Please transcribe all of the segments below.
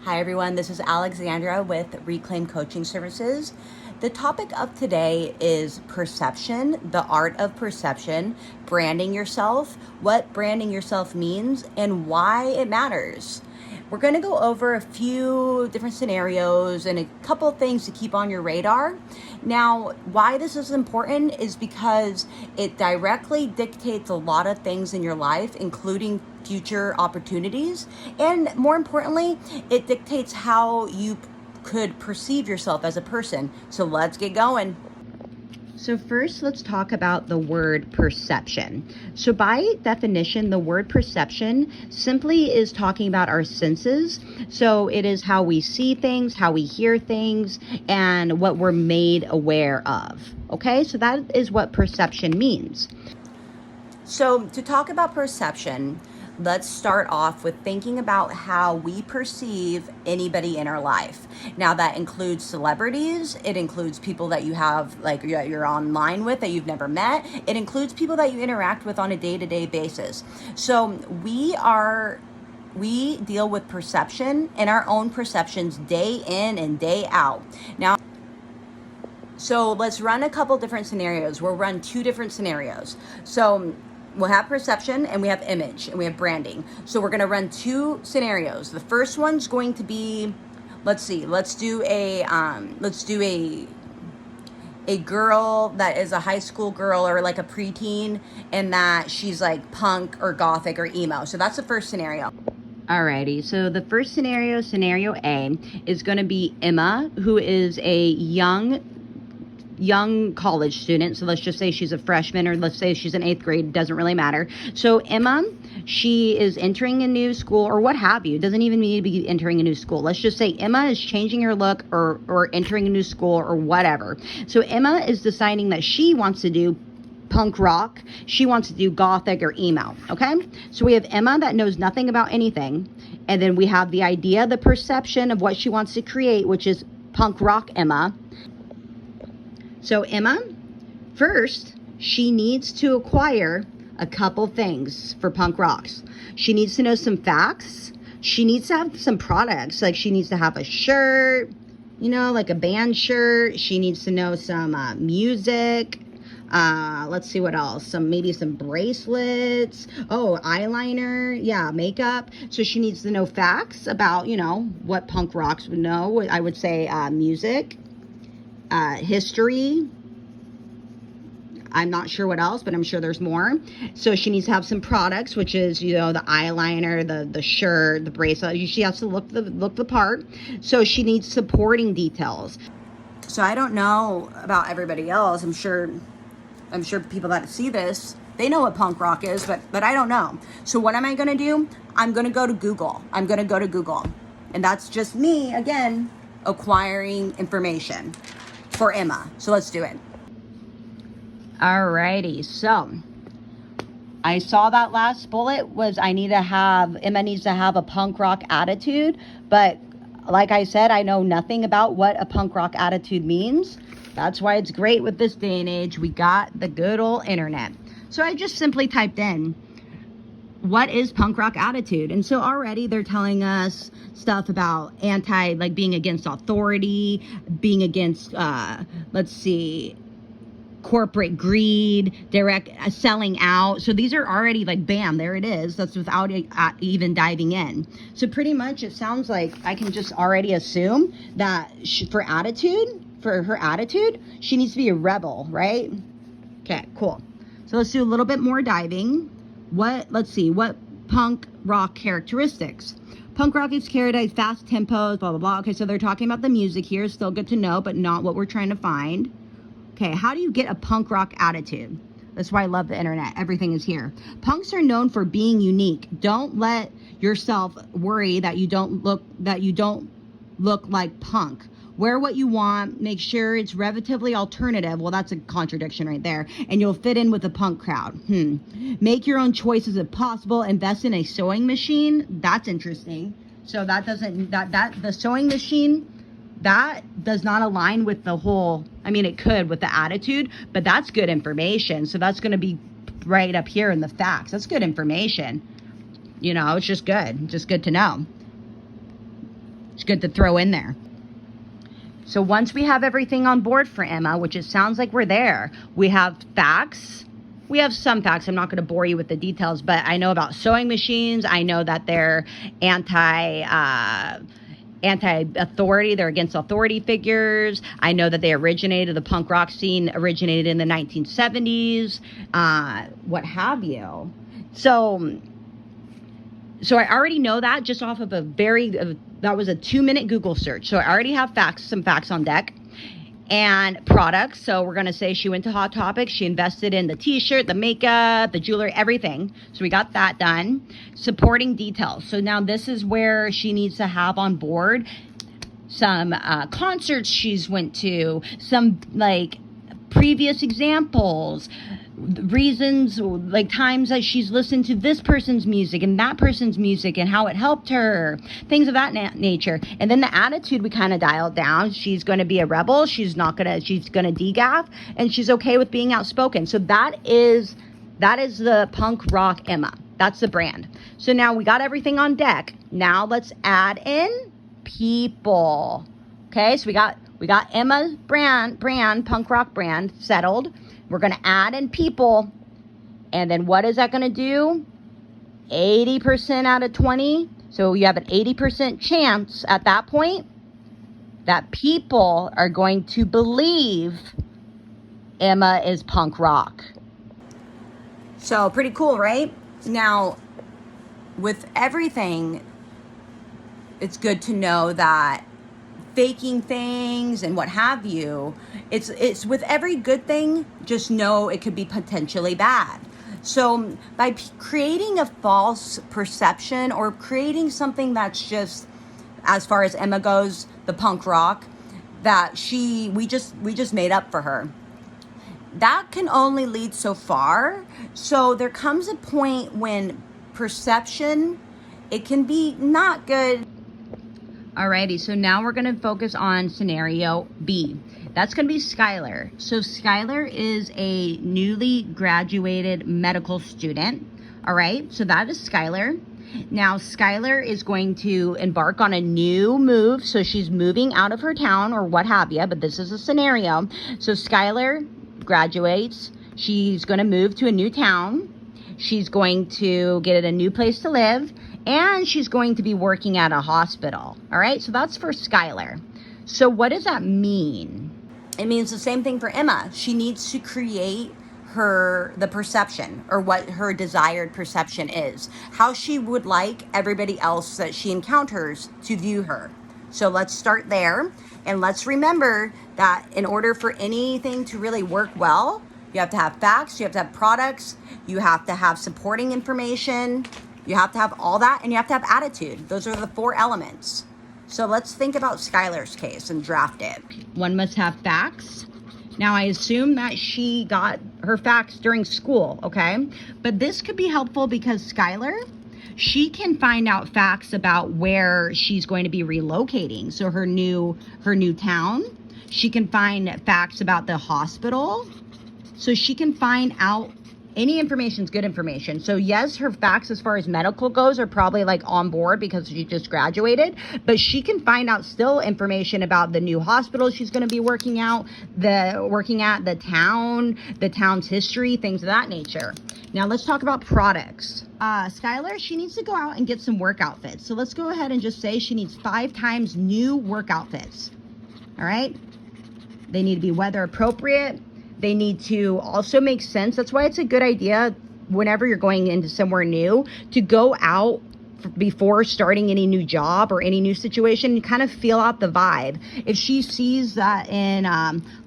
Hi everyone, this is Alexandra with Reclaim Coaching Services. The topic of today is perception, the art of perception, branding yourself, what branding yourself means, and why it matters. We're going to go over a few different scenarios and a couple of things to keep on your radar. Now, why this is important is because it directly dictates a lot of things in your life, including future opportunities. And more importantly, it dictates how you could perceive yourself as a person. So let's get going. So first, let's talk about the word perception. So by definition, the word perception simply is talking about our senses. So it is how we see things, how we hear things, and what we're made aware of. Okay, so that is what perception means. So to talk about perception, let's start off with thinking about how we perceive anybody in our life. Now that includes celebrities, it includes people that you have, like you're online with that you've never met. It includes people that you interact with on a day-to-day basis. So we deal with perception and our own perceptions day in and day out. Now, so let's run a couple different scenarios. We'll run two different scenarios. So we'll have perception and we have image and we have branding. So we're going to run two scenarios. The first one's going to be, let's do a girl that is a high school girl or like a preteen and that she's like punk or gothic or emo. So that's the first scenario. Alrighty, so the first scenario, scenario A, is going to be Emma, who is a young college student. So let's just say she's a freshman, or let's say she's in 8th grade. Doesn't really matter. So Emma, she is entering a new school, or what have you. It doesn't even need to be entering a new school. Let's just say Emma is changing her look or entering a new school or whatever. So Emma is deciding that she wants to do punk rock. She wants to do gothic or emo. Okay, so we have Emma that knows nothing about anything, and then we have the idea, the perception of what she wants to create, which is punk rock Emma. So Emma, first, she needs to acquire a couple things for punk rocks. She needs to know some facts. She needs to have some products. Like she needs to have a shirt, like a band shirt. She needs to know some music. Let's see what else. Maybe some bracelets. Oh, eyeliner. Yeah, makeup. So she needs to know facts about, what punk rocks would know. I would say music. History. I'm not sure what else, but I'm sure there's more. So she needs to have some products, which is, the eyeliner, the shirt, the bracelet. She has to look the part. So she needs supporting details. So I don't know about everybody else. I'm sure people that see this, they know what punk rock is, but I don't know. So what am I going to do? I'm going to go to Google. And that's just me, again, acquiring information for Emma. So let's do it. Alrighty, so I saw that last bullet was Emma needs to have a punk rock attitude, but like I said, I know nothing about what a punk rock attitude means. That's why it's great with this day and age. We got the good old internet. So I just simply typed in, what is punk rock attitude? And so already they're telling us stuff about being against authority, being against, corporate greed, direct selling out. So these are already bam, there it is. That's without even diving in. So pretty much it sounds like I can just already assume that for her attitude, she needs to be a rebel, right? Okay, cool. So let's do a little bit more diving. What punk rock characteristics? Punk rock is carried at fast tempos, blah, blah, blah. Okay, so they're talking about the music here. Still good to know, but not what we're trying to find. Okay, how do you get a punk rock attitude? That's why I love the internet. Everything is here. Punks are known for being unique. Don't let yourself worry that you don't look like punk. Wear what you want. Make sure it's relatively alternative. Well, that's a contradiction right there. And you'll fit in with the punk crowd. Make your own choices if possible. Invest in a sewing machine. That's interesting. So the sewing machine, that does not align with the whole, it could with the attitude, but that's good information. So that's going to be right up here in the facts. That's good information. It's just good to know. It's good to throw in there. So once we have everything on board for Emma, which it sounds like we're there, we have facts. We have some facts. I'm not going to bore you with the details, but I know about sewing machines. I know that they're anti-authority. They're against authority figures. I know that the punk rock scene originated in the 1970s, what have you. So I already know that just off of that was a 2-minute Google search. So I already have some facts on deck. And products. So we're going to say she went to Hot Topic. She invested in the t-shirt, the makeup, the jewelry, everything. So we got that done. Supporting details. So now this is where she needs to have on board some concerts she's went to, some like previous examples, reasons, like times that she's listened to this person's music and that person's music and how it helped her, things of that nature. And then the attitude we kind of dialed down. She's going to be a rebel. She's going to degaff, and she's okay with being outspoken. So that is the punk rock Emma. That's the brand. So now we got everything on deck. Now let's add in people. Okay, so we got Emma's brand, punk rock brand settled. We're going to add in people. And then what is that going to do? 80% out of 20. So you have an 80% chance at that point that people are going to believe Emma is punk rock. So pretty cool, right? Now, with everything, it's good to know that faking things and what have you, it's with every good thing, just know it could be potentially bad. So by creating a false perception or creating something that's just, as far as Emma goes, the punk rock that we just made up for her, that can only lead so far. So there comes a point when perception, it can be not good. Alrighty, so now we're going to focus on scenario B. That's going to be Skylar. So Skylar is a newly graduated medical student. All right, so that is Skylar. Now, Skylar is going to embark on a new move. So she's moving out of her town or what have you, but this is a scenario. So Skylar graduates. She's going to move to a new town. She's going to get a new place to live. And she's going to be working at a hospital. All right, so that's for Skylar. So what does that mean? It means the same thing for Emma. She needs to create the perception, or what her desired perception is, how she would like everybody else that she encounters to view her. So let's start there. And let's remember that in order for anything to really work well, you have to have facts, you have to have products, you have to have supporting information. You have to have all that, and you have to have attitude. Those are the 4 elements. So let's think about Skylar's case and draft it. One must have facts. Now, I assume that she got her facts during school, okay? But this could be helpful because Skylar, she can find out facts about where she's going to be relocating. So her new town. She can find facts about the hospital. So she can find out any information is good information. So yes, her facts as far as medical goes are probably like on board because she just graduated, but she can find out still information about the new hospital she's going to be working at, the town's history, things of that nature. Now let's talk about products. Skylar, she needs to go out and get some work outfits. So let's go ahead and just say she needs 5 times new work outfits. All right. They need to be weather appropriate. They need to also make sense. That's why it's a good idea whenever you're going into somewhere new to go out before starting any new job or any new situation, kind of feel out the vibe. If she sees that in,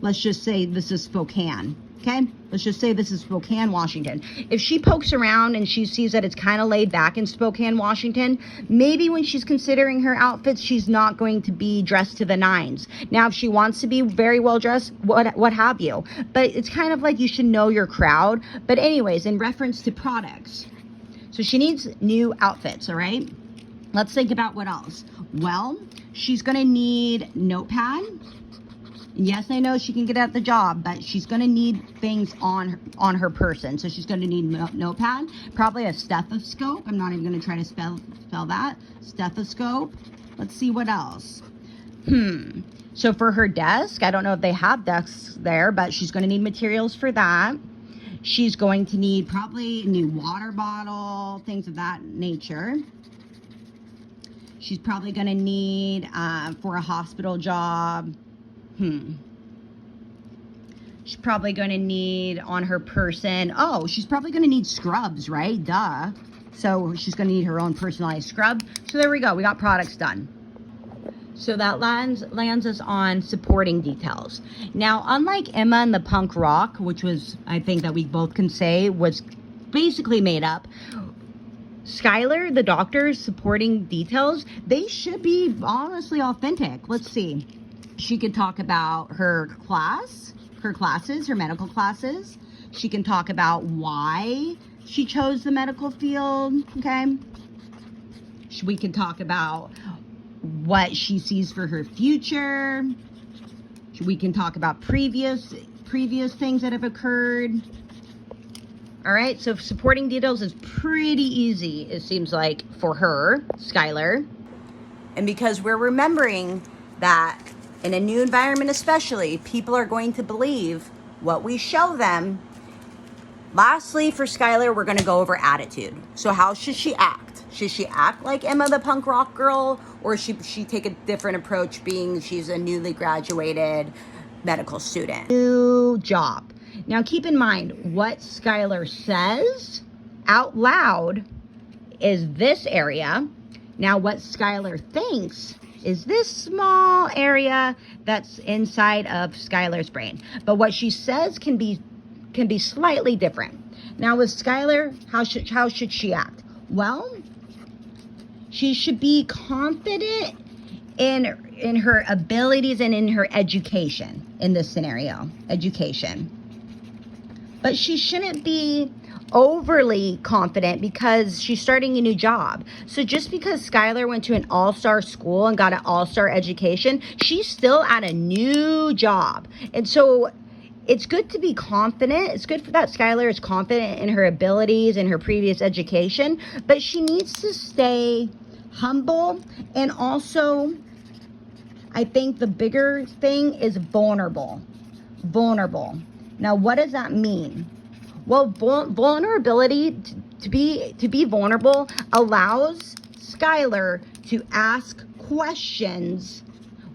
let's just say this is Spokane. Okay, let's just say this is Spokane, Washington. If she pokes around and she sees that it's kind of laid back in Spokane, Washington, maybe when she's considering her outfits, she's not going to be dressed to the nines. Now, if she wants to be very well dressed, what have you. But it's kind of like you should know your crowd. But anyways, in reference to products, so she needs new outfits, all right? Let's think about what else. Well, she's going to need notepad. Yes, I know she can get at the job, but she's going to need things on her person. So she's going to need notepad, probably a stethoscope. I'm not even going to try to spell that. Stethoscope. Let's see what else. So for her desk, I don't know if they have desks there, but she's going to need materials for that. She's going to need probably a new water bottle, things of that nature. She's probably going to need, for a hospital job, she's probably going to need on her person, she's probably going to need scrubs, right? Duh. So she's going to need her own personalized scrub. So there we go. We got products done. So that lands us on supporting details. Now, unlike Emma and the punk rock, which was, I think that we both can say, was basically made up, Skylar, the doctor's supporting details, they should be honestly authentic. Let's see. She could talk about her classes, her medical classes. She can talk about why she chose the medical field, okay? We can talk about what she sees for her future. We can talk about previous things that have occurred. All right, so supporting details is pretty easy, it seems like, for her, Skylar. And because we're remembering that in a new environment especially, people are going to believe what we show them. Lastly, for Skylar, we're going to go over attitude. So how should she act? Should she act like Emma the punk rock girl, or should she take a different approach being she's a newly graduated medical student? New job. Now keep in mind, what Skylar says out loud is this area. Now what Skylar thinks is this small area that's inside of Skylar's brain. But what she says can be slightly different. Now with Skylar, how should she act? Well, she should be confident in her abilities and in her education in this scenario, education. But she shouldn't be overly confident because she's starting a new job. So just because Skylar went to an all-star school and got an all-star education, she's still at a new job. And so it's good to be confident. It's good that Skylar is confident in her abilities and her previous education, but she needs to stay humble. And also, I think the bigger thing is vulnerable. Vulnerable. Now, what does that mean? Well, vulnerability, to be vulnerable, allows Skylar to ask questions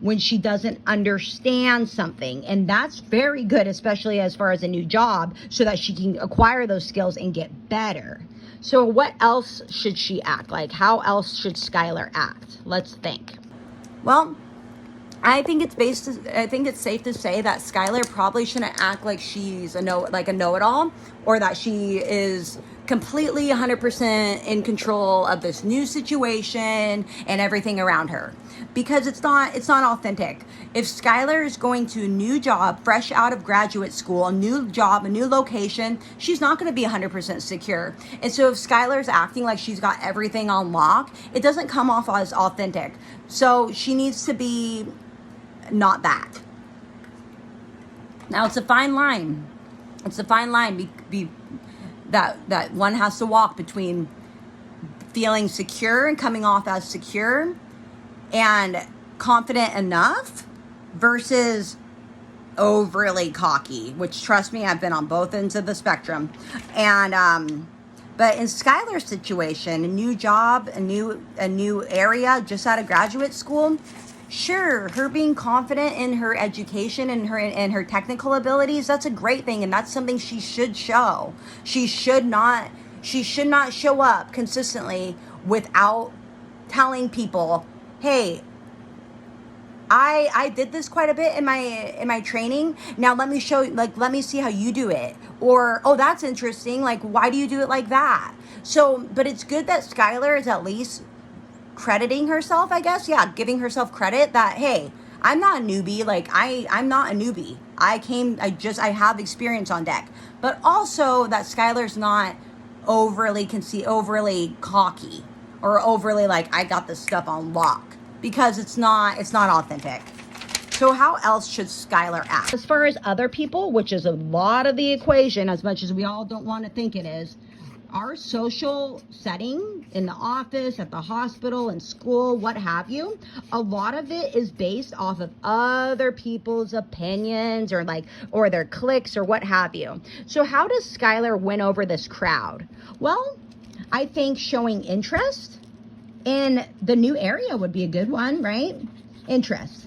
when she doesn't understand something. And that's very good, especially as far as a new job, so that she can acquire those skills and get better. So what else should she act like? How else should Skylar act? Let's think. Well, I think it's safe to say that Skylar probably shouldn't act like she's a know-it-all, or that she is completely 100% in control of this new situation and everything around her, because it's not authentic. If Skylar is going to a new job, fresh out of graduate school, a new job, a new location, she's not going to be 100% secure. And so if Skylar's acting like she's got everything on lock, it doesn't come off as authentic. So she needs to be not that. Now it's a fine line. It's a fine line that one has to walk between feeling secure and coming off as secure and confident enough versus overly cocky, which, trust me, I've been on both ends of the spectrum. And but in Skylar's situation, a new job, a new area, just out of graduate school, sure, her being confident in her education and her technical abilities, that's a great thing, and that's something she should show. She should not show up consistently without telling people, hey, I did this quite a bit in my training. Now let me see how you do it. Or, oh, that's interesting. Like, why do you do it like that? So, but it's good that Skylar is at least crediting herself, I guess. Yeah, giving herself credit that, hey, I'm not a newbie. Like, I'm not a newbie. I have experience on deck. But also that Skylar's not overly cocky or overly like, I got this stuff on lock, because it's not authentic. So how else should Skylar act? As far as other people, which is a lot of the equation, as much as we all don't want to think it is, our social setting in the office, at the hospital, in school, what have you, a lot of it is based off of other people's opinions or their cliques or what have you. So how does Skylar win over this crowd? Well, I think showing interest in the new area would be a good one, right? Interest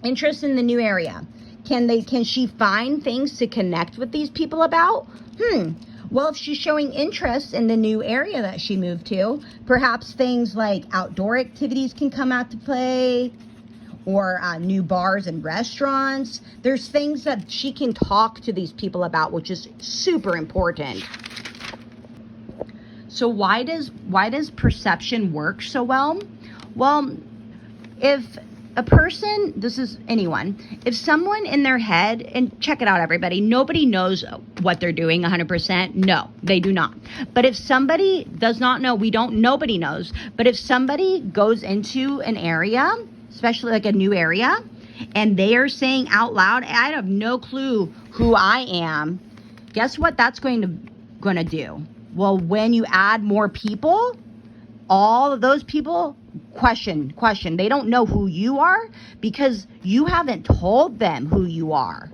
in the new area. Can she find things to connect with these people about? Well, if she's showing interest in the new area that she moved to, perhaps things like outdoor activities can come out to play, or new bars and restaurants. There's things that she can talk to these people about, which is super important. So why does perception work so well? Well, if a person, this is anyone, if someone in their head, and check it out, everybody, nobody knows what they're doing 100%. No, they do not. But if somebody does not know, nobody knows. But if somebody goes into an area, especially like a new area, and they are saying out loud, I have no clue who I am, guess what that's going to do? Well, when you add more people, all of those people question. They don't know who you are because you haven't told them who you are.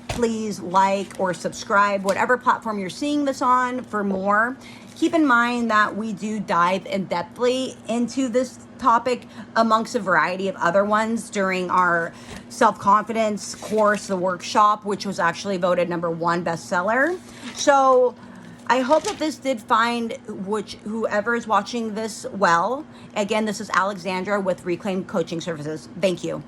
Please like or subscribe, whatever platform you're seeing this on, for more. Keep in mind that we do dive in depthly into this topic amongst a variety of other ones during our self-confidence course, the workshop, which was actually voted #1 bestseller. So I hope that this did find whoever is watching this well. Again, this is Alexandra with Reclaim Coaching Services. Thank you.